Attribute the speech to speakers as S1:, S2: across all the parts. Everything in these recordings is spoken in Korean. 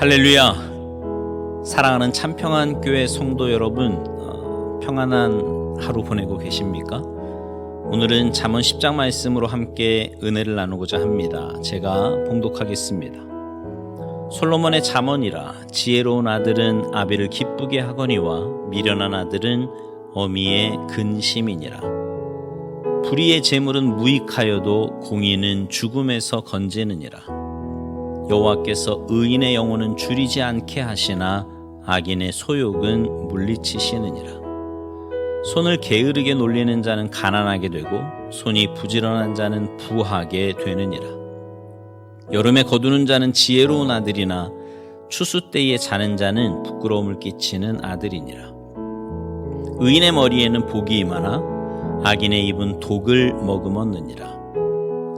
S1: 할렐루야. 사랑하는 참평안교회 성도 여러분, 평안한 하루 보내고 계십니까? 오늘은 잠언 10장 말씀으로 함께 은혜를 나누고자 합니다. 제가 봉독하겠습니다. 솔로몬의 잠언이라. 지혜로운 아들은 아비를 기쁘게 하거니와 미련한 아들은 어미의 근심이니라. 불의의 재물은 무익하여도 공의는 죽음에서 건지느니라. 여호와께서 의인의 영혼은 줄이지 않게 하시나 악인의 소욕은 물리치시느니라. 손을 게으르게 놀리는 자는 가난하게 되고 손이 부지런한 자는 부하게 되느니라. 여름에 거두는 자는 지혜로운 아들이나 추수 때에 자는 자는 부끄러움을 끼치는 아들이니라. 의인의 머리에는 복이 임하나 악인의 입은 독을 머금었느니라.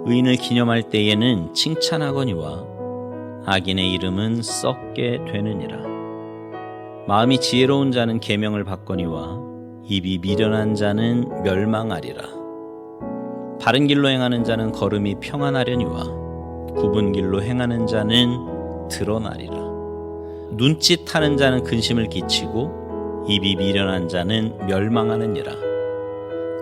S1: 의인을 기념할 때에는 칭찬하거니와 악인의 이름은 썩게 되느니라. 마음이 지혜로운 자는 계명을 받거니와 입이 미련한 자는 멸망하리라. 바른 길로 행하는 자는 걸음이 평안하려니와 굽은 길로 행하는 자는 드러나리라. 눈짓하는 자는 근심을 끼치고 입이 미련한 자는 멸망하느니라.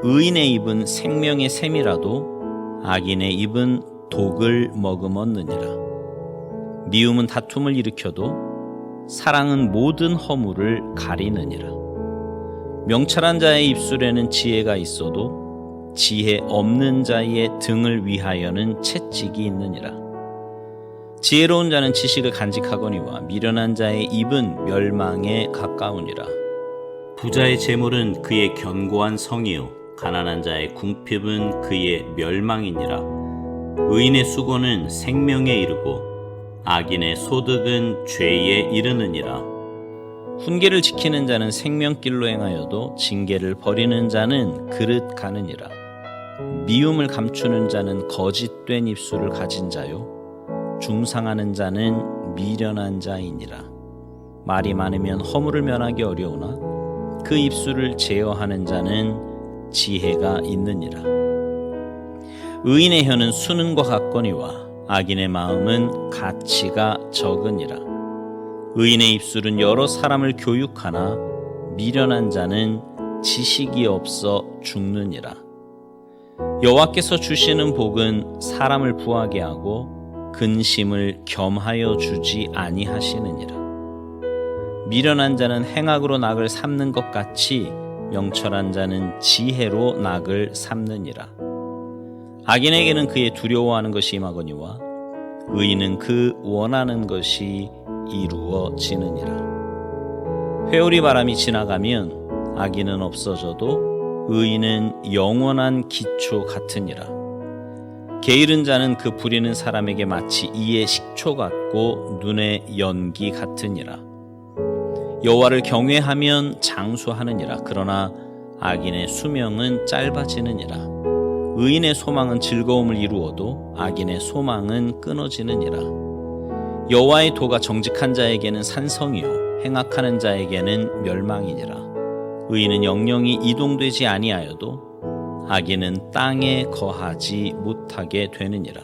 S1: 의인의 입은 생명의 샘이라도 악인의 입은 독을 머금었느니라. 미움은 다툼을 일으켜도 사랑은 모든 허물을 가리느니라. 명철한 자의 입술에는 지혜가 있어도 지혜 없는 자의 등을 위하여는 채찍이 있느니라. 지혜로운 자는 지식을 간직하거니와 미련한 자의 입은 멸망에 가까우니라. 부자의 재물은 그의 견고한 성이요 가난한 자의 궁핍은 그의 멸망이니라. 의인의 수고는 생명에 이르고 악인의 소득은 죄에 이르느니라. 훈계를 지키는 자는 생명길로 행하여도 징계를 버리는 자는 그릇 가느니라. 미움을 감추는 자는 거짓된 입술을 가진 자요 중상하는 자는 미련한 자이니라. 말이 많으면 허물을 면하기 어려우나 그 입술을 제어하는 자는 지혜가 있느니라. 의인의 혀는 수는과 같거니와 악인의 마음은 가치가 적으니라. 의인의 입술은 여러 사람을 교육하나 미련한 자는 지식이 없어 죽느니라. 여호와께서 주시는 복은 사람을 부하게 하고 근심을 겸하여 주지 아니하시느니라. 미련한 자는 행악으로 낙을 삼는 것 같이 명철한 자는 지혜로 낙을 삼느니라. 악인에게는 그의 두려워하는 것이 임하거니와 의인은 그 원하는 것이 이루어지느니라. 회오리 바람이 지나가면 악인은 없어져도 의인은 영원한 기초 같으니라. 게으른 자는 그 부리는 사람에게 마치 이의 식초 같고 눈의 연기 같으니라. 여호와를 경외하면 장수하느니라. 그러나 악인의 수명은 짧아지느니라. 의인의 소망은 즐거움을 이루어도 악인의 소망은 끊어지느니라. 여호와의 도가 정직한 자에게는 산성이요 행악하는 자에게는 멸망이니라. 의인은 영영이 이동되지 아니하여도 악인은 땅에 거하지 못하게 되느니라.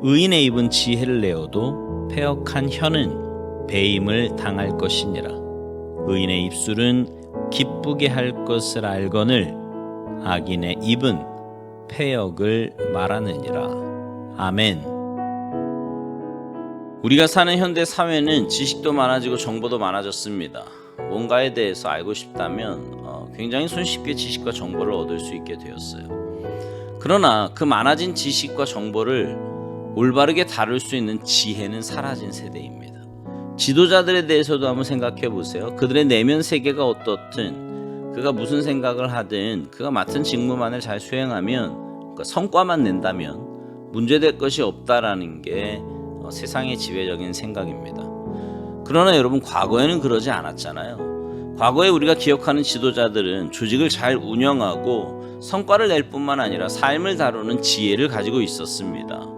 S1: 의인의 입은 지혜를 내어도 패역한 혀는 배임을 당할 것이니라. 의인의 입술은 기쁘게 할 것을 알거늘 악인의 입은 패역을 말하느니라. 아멘. 우리가 사는 현대 사회는 지식도 많아지고 정보도 많아졌습니다. 뭔가에 대해서 알고 싶다면 굉장히 손쉽게 지식과 정보를 얻을 수 있게 되었어요. 그러나 그 많아진 지식과 정보를 올바르게 다룰 수 있는 지혜는 사라진 세대입니다. 지도자들에 대해서도 한번 생각해 보세요. 그들의 내면 세계가 어떻든 그가 무슨 생각을 하든 그가 맡은 직무만을 잘 수행하면 성과만 낸다면 문제될 것이 없다라는 게 세상의 지배적인 생각입니다. 그러나 여러분, 과거에는 그러지 않았잖아요. 과거에 우리가 기억하는 지도자들은 조직을 잘 운영하고 성과를 낼 뿐만 아니라 삶을 다루는 지혜를 가지고 있었습니다.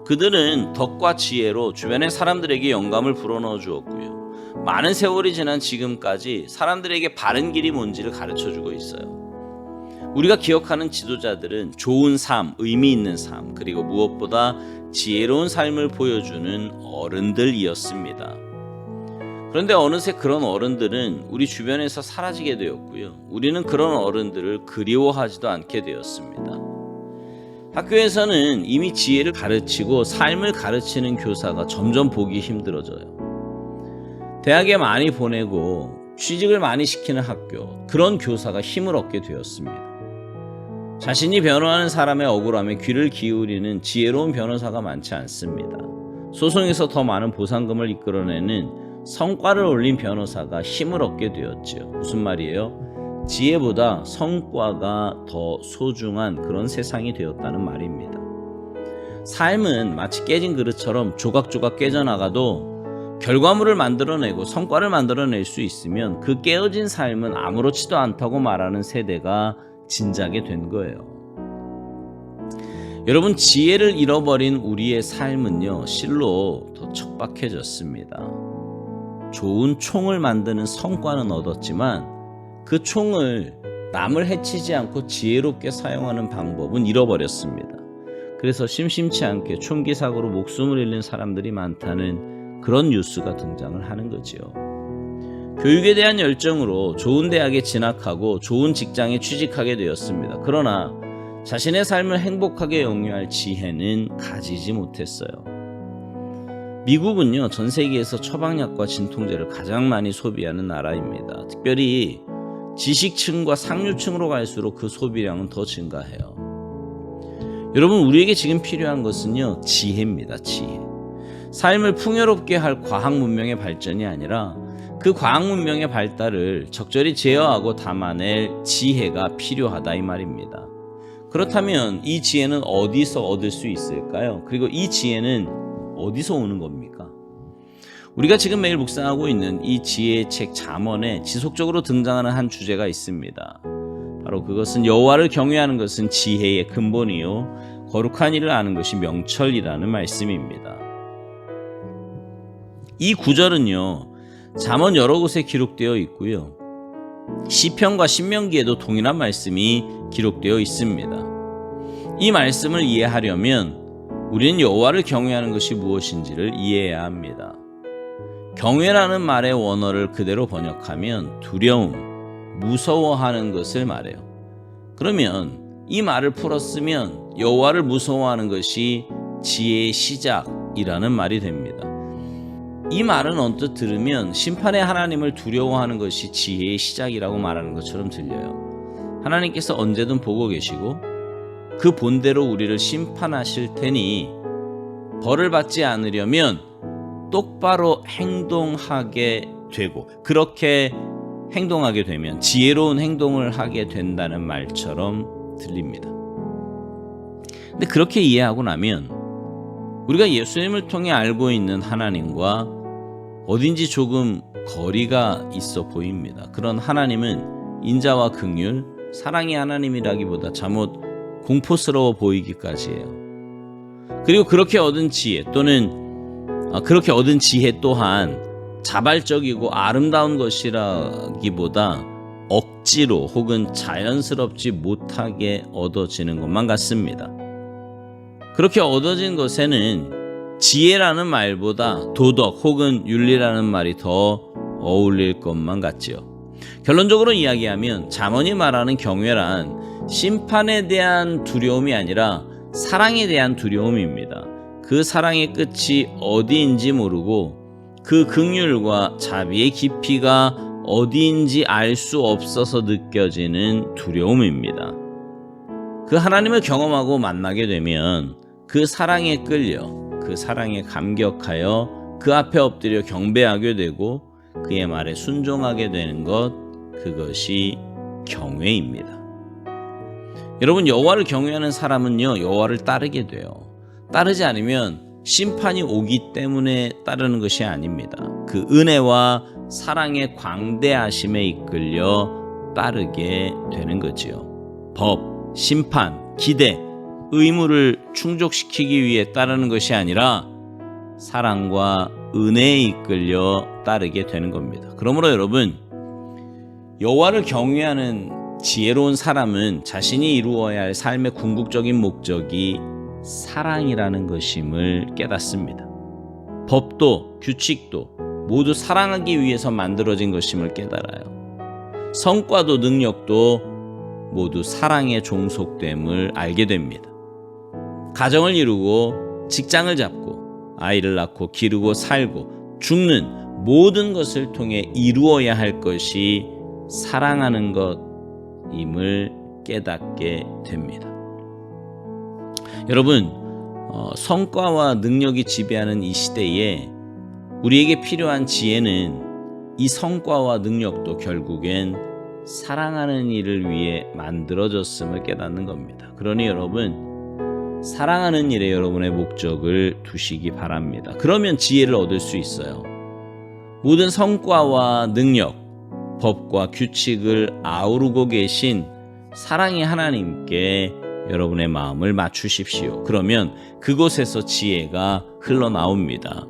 S1: 그들은 덕과 지혜로 주변의 사람들에게 영감을 불어넣어 주었고요. 많은 세월이 지난 지금까지 사람들에게 바른 길이 뭔지를 가르쳐주고 있어요. 우리가 기억하는 지도자들은 좋은 삶, 의미 있는 삶, 그리고 무엇보다 지혜로운 삶을 보여주는 어른들이었습니다. 그런데 어느새 그런 어른들은 우리 주변에서 사라지게 되었고요. 우리는 그런 어른들을 그리워하지도 않게 되었습니다. 학교에서는 이미 지혜를 가르치고 삶을 가르치는 교사가 점점 보기 힘들어져요. 대학에 많이 보내고 취직을 많이 시키는 학교, 그런 교사가 힘을 얻게 되었습니다. 자신이 변호하는 사람의 억울함에 귀를 기울이는 지혜로운 변호사가 많지 않습니다. 소송에서 더 많은 보상금을 이끌어내는 성과를 올린 변호사가 힘을 얻게 되었지요. 무슨 말이에요? 지혜보다 성과가 더 소중한 그런 세상이 되었다는 말입니다. 삶은 마치 깨진 그릇처럼 조각조각 깨져나가도 결과물을 만들어내고 성과를 만들어낼 수 있으면 그 깨어진 삶은 아무렇지도 않다고 말하는 세대가 진작에 된 거예요. 여러분, 지혜를 잃어버린 우리의 삶은요, 실로 더 척박해졌습니다. 좋은 총을 만드는 성과는 얻었지만 그 총을 남을 해치지 않고 지혜롭게 사용하는 방법은 잃어버렸습니다. 그래서 심심치 않게 총기 사고로 목숨을 잃는 사람들이 많다는 그런 뉴스가 등장을 하는 거지요. 교육에 대한 열정으로 좋은 대학에 진학하고 좋은 직장에 취직하게 되었습니다. 그러나 자신의 삶을 행복하게 영위할 지혜는 가지지 못했어요. 미국은요, 전 세계에서 처방약과 진통제를 가장 많이 소비하는 나라입니다. 특별히 지식층과 상류층으로 갈수록 그 소비량은 더 증가해요. 여러분, 우리에게 지금 필요한 것은요, 지혜입니다. 지혜. 삶을 풍요롭게 할 과학 문명의 발전이 아니라 그 과학 문명의 발달을 적절히 제어하고 담아낼 지혜가 필요하다, 이 말입니다. 그렇다면 이 지혜는 어디서 얻을 수 있을까요? 그리고 이 지혜는 어디서 오는 겁니까? 우리가 지금 매일 묵상하고 있는 이 지혜의 책 잠언에 지속적으로 등장하는 한 주제가 있습니다. 바로 그것은 여호와를 경외하는 것은 지혜의 근본이요 거룩한 일을 아는 것이 명철이라는 말씀입니다. 이 구절은요, 잠언 여러 곳에 기록되어 있고요, 시편과 신명기에도 동일한 말씀이 기록되어 있습니다. 이 말씀을 이해하려면 우리는 여호와를 경외하는 것이 무엇인지를 이해해야 합니다. 경외라는 말의 원어를 그대로 번역하면 두려움, 무서워하는 것을 말해요. 그러면 이 말을 풀었으면 여호와를 무서워하는 것이 지혜의 시작이라는 말이 됩니다. 이 말은 언뜻 들으면 심판의 하나님을 두려워하는 것이 지혜의 시작이라고 말하는 것처럼 들려요. 하나님께서 언제든 보고 계시고 그 본대로 우리를 심판하실 테니 벌을 받지 않으려면 똑바로 행동하게 되고, 그렇게 행동하게 되면 지혜로운 행동을 하게 된다는 말처럼 들립니다. 근데 그렇게 이해하고 나면 우리가 예수님을 통해 알고 있는 하나님과 어딘지 조금 거리가 있어 보입니다. 그런 하나님은 인자와 긍휼, 사랑의 하나님이라기보다 잠옷 공포스러워 보이기까지 해요. 그리고 그렇게 얻은 지혜 또한 자발적이고 아름다운 것이라기보다 억지로 혹은 자연스럽지 못하게 얻어지는 것만 같습니다. 그렇게 얻어진 것에는 지혜라는 말보다 도덕 혹은 윤리라는 말이 더 어울릴 것만 같지요. 결론적으로 이야기하면 잠언이 말하는 경외란 심판에 대한 두려움이 아니라 사랑에 대한 두려움입니다. 그 사랑의 끝이 어디인지 모르고 그 긍휼과 자비의 깊이가 어디인지 알 수 없어서 느껴지는 두려움입니다. 그 하나님을 경험하고 만나게 되면 그 사랑에 끌려, 그 사랑에 감격하여 그 앞에 엎드려 경배하게 되고 그의 말에 순종하게 되는 것, 그것이 경외입니다. 여러분, 여호와를 경외하는 사람은요, 여호와를 따르게 돼요. 따르지 않으면 심판이 오기 때문에 따르는 것이 아닙니다. 그 은혜와 사랑의 광대하심에 이끌려 따르게 되는 거지요. 법, 심판, 기대, 의무를 충족시키기 위해 따르는 것이 아니라 사랑과 은혜에 이끌려 따르게 되는 겁니다. 그러므로 여러분, 여호와를 경외하는 지혜로운 사람은 자신이 이루어야 할 삶의 궁극적인 목적이 사랑이라는 것임을 깨닫습니다. 법도 규칙도 모두 사랑하기 위해서 만들어진 것임을 깨달아요. 성과도 능력도 모두 사랑에 종속됨을 알게 됩니다. 가정을 이루고 직장을 잡고 아이를 낳고 기르고 살고 죽는 모든 것을 통해 이루어야 할 것이 사랑하는 것임을 깨닫게 됩니다. 여러분, 성과와 능력이 지배하는 이 시대에 우리에게 필요한 지혜는 이 성과와 능력도 결국엔 사랑하는 일을 위해 만들어졌음을 깨닫는 겁니다. 그러니 여러분, 사랑하는 일에 여러분의 목적을 두시기 바랍니다. 그러면 지혜를 얻을 수 있어요. 모든 성과와 능력, 법과 규칙을 아우르고 계신 사랑의 하나님께 여러분의 마음을 맞추십시오. 그러면 그곳에서 지혜가 흘러나옵니다.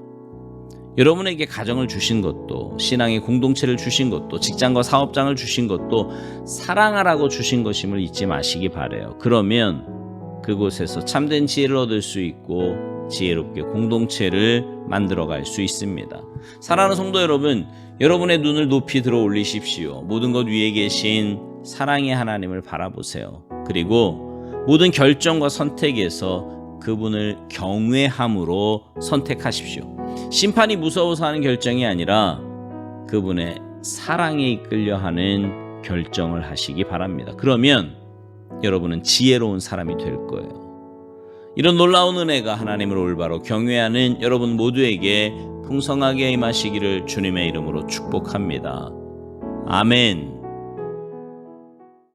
S1: 여러분에게 가정을 주신 것도, 신앙의 공동체를 주신 것도, 직장과 사업장을 주신 것도 사랑하라고 주신 것임을 잊지 마시기 바라요. 그러면 그곳에서 참된 지혜를 얻을 수 있고 지혜롭게 공동체를 만들어갈 수 있습니다. 사랑하는 성도 여러분, 여러분의 눈을 높이 들어 올리십시오. 모든 것 위에 계신 사랑의 하나님을 바라보세요. 그리고 모든 결정과 선택에서 그분을 경외함으로 선택하십시오. 심판이 무서워서 하는 결정이 아니라 그분의 사랑에 이끌려 하는 결정을 하시기 바랍니다. 그러면 여러분은 지혜로운 사람이 될 거예요. 이런 놀라운 은혜가 하나님을 올바로 경외하는 여러분 모두에게 풍성하게 임하시기를 주님의 이름으로 축복합니다. 아멘.